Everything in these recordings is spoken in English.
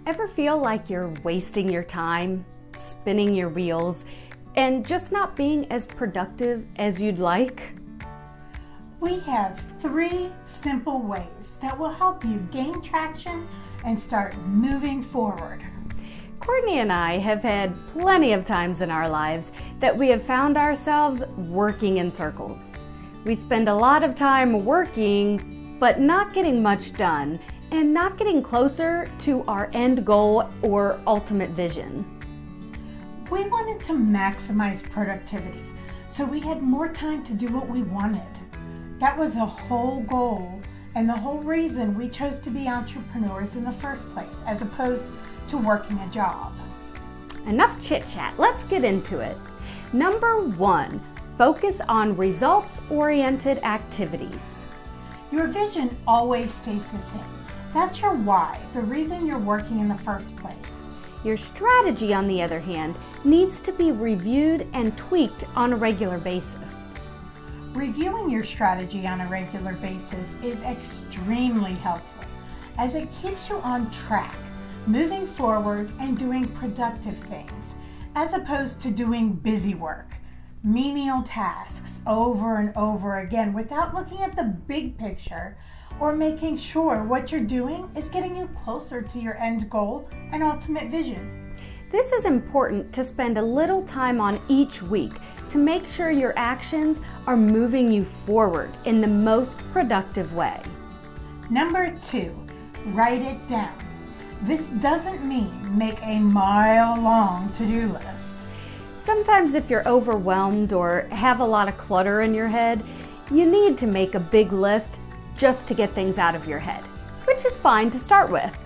Ever feel like you're wasting your time, spinning your wheels, and just not being as productive as you'd like? We have 3 simple ways that will help you gain traction and start moving forward. Courtney and I have had plenty of times in our lives that we have found ourselves working in circles. We spend a lot of time working, but not getting much done, and not getting closer to our end goal or ultimate vision. We wanted to maximize productivity, so we had more time to do what we wanted. That was the whole goal and the whole reason we chose to be entrepreneurs in the first place, as opposed to working a job. Enough chit-chat, let's get into it. Number 1, focus on results-oriented activities. Your vision always stays the same. That's your why, the reason you're working in the first place. Your strategy, on the other hand, needs to be reviewed and tweaked on a regular basis. Reviewing your strategy on a regular basis is extremely helpful, as it keeps you on track, moving forward and doing productive things, as opposed to doing busy work, menial tasks over and over again without looking at the big picture or making sure what you're doing is getting you closer to your end goal and ultimate vision. This is important to spend a little time on each week to make sure your actions are moving you forward in the most productive way. Number 2, write it down. This doesn't mean make a mile-long to-do list. Sometimes if you're overwhelmed or have a lot of clutter in your head, you need to make a big list just to get things out of your head, which is fine to start with.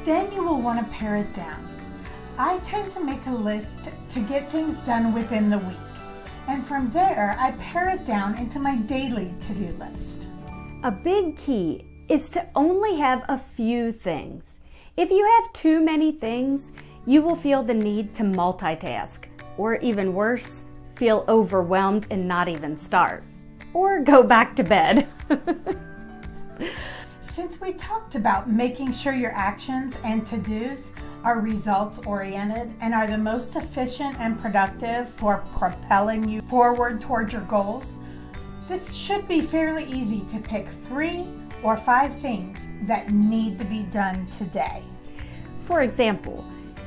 Then you will want to pare it down. I tend to make a list to get things done within the week, and from there I pare it down into my daily to-do list. A big key is to only have a few things. If you have too many things, you will feel the need to multitask, or even worse, feel overwhelmed and not even start, or go back to bed. Since we talked about making sure your actions and to-dos are results-oriented and are the most efficient and productive for propelling you forward towards your goals, this should be fairly easy to pick 3 or 5 things that need to be done today. For example,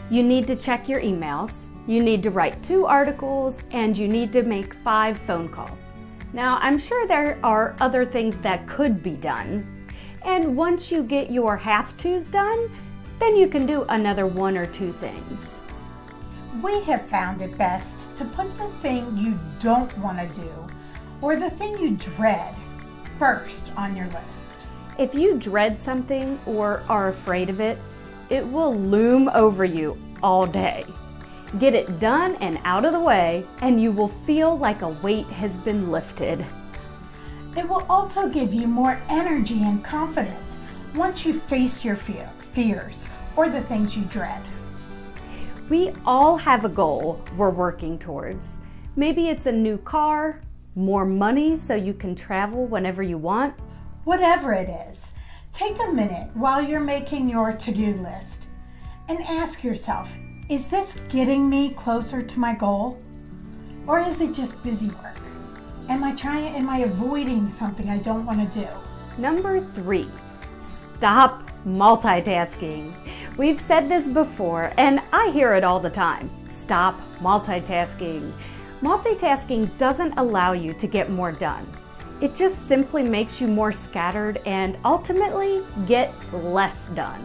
you need to check your emails, you need to write 2 articles, and you need to make 5 phone calls. Now, I'm sure there are other things that could be done, and once you get your have-tos done, then you can do another 1 or 2 things. We have found it best to put the thing you don't want to do, or the thing you dread, first on your list. If you dread something or are afraid of it, it will loom over you all day. Get it done and out of the way, and you will feel like a weight has been lifted. It will also give you more energy and confidence once you face your fears or the things you dread. We all have a goal we're working towards. Maybe it's a new car, more money so you can travel whenever you want. Whatever it is, take a minute while you're making your to-do list and ask yourself, is this getting me closer to my goal? Or is it just busy work? Am I avoiding something I don't want to do? Number 3, stop multitasking. We've said this before, and I hear it all the time. Stop multitasking. Multitasking doesn't allow you to get more done. It just simply makes you more scattered and ultimately get less done.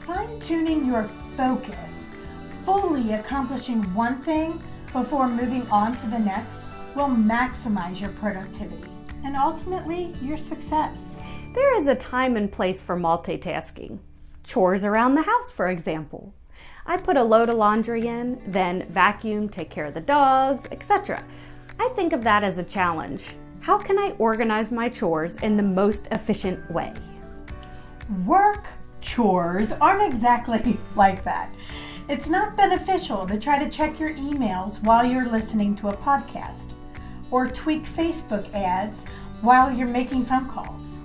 Fine-tuning your focus, fully accomplishing one thing before moving on to the next will maximize your productivity and ultimately your success. There is a time and place for multitasking. Chores around the house, for example. I put a load of laundry in, then vacuum, take care of the dogs, etc. I think of that as a challenge. How can I organize my chores in the most efficient way? Work chores aren't exactly like that. It's not beneficial to try to check your emails while you're listening to a podcast or tweak Facebook ads while you're making phone calls.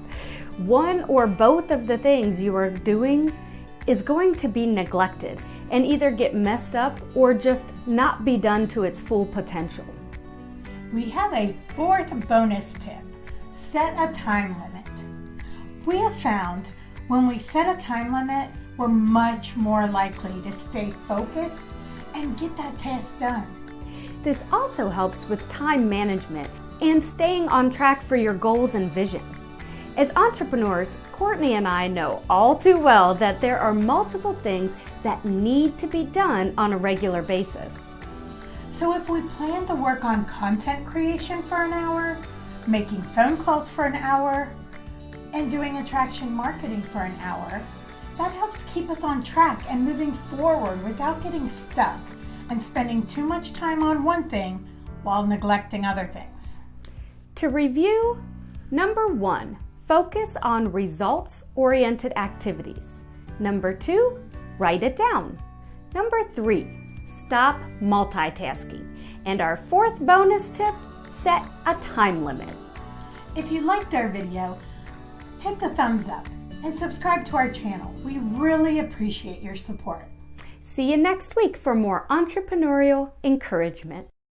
One or both of the things you are doing is going to be neglected and either get messed up or just not be done to its full potential. We have a fourth bonus tip: set a time limit. We have found when we set a time limit, we're much more likely to stay focused and get that task done. This also helps with time management and staying on track for your goals and vision. As entrepreneurs, Courtney and I know all too well that there are multiple things that need to be done on a regular basis. So if we plan to work on content creation for an hour, making phone calls for an hour, and doing attraction marketing for an hour, that helps keep us on track and moving forward without getting stuck and spending too much time on one thing while neglecting other things. To review, number 1, focus on results-oriented activities. Number 2, write it down. Number 3, stop multitasking. And our fourth bonus tip, set a time limit. If you liked our video, hit the thumbs up and subscribe to our channel. We really appreciate your support. See you next week for more entrepreneurial encouragement.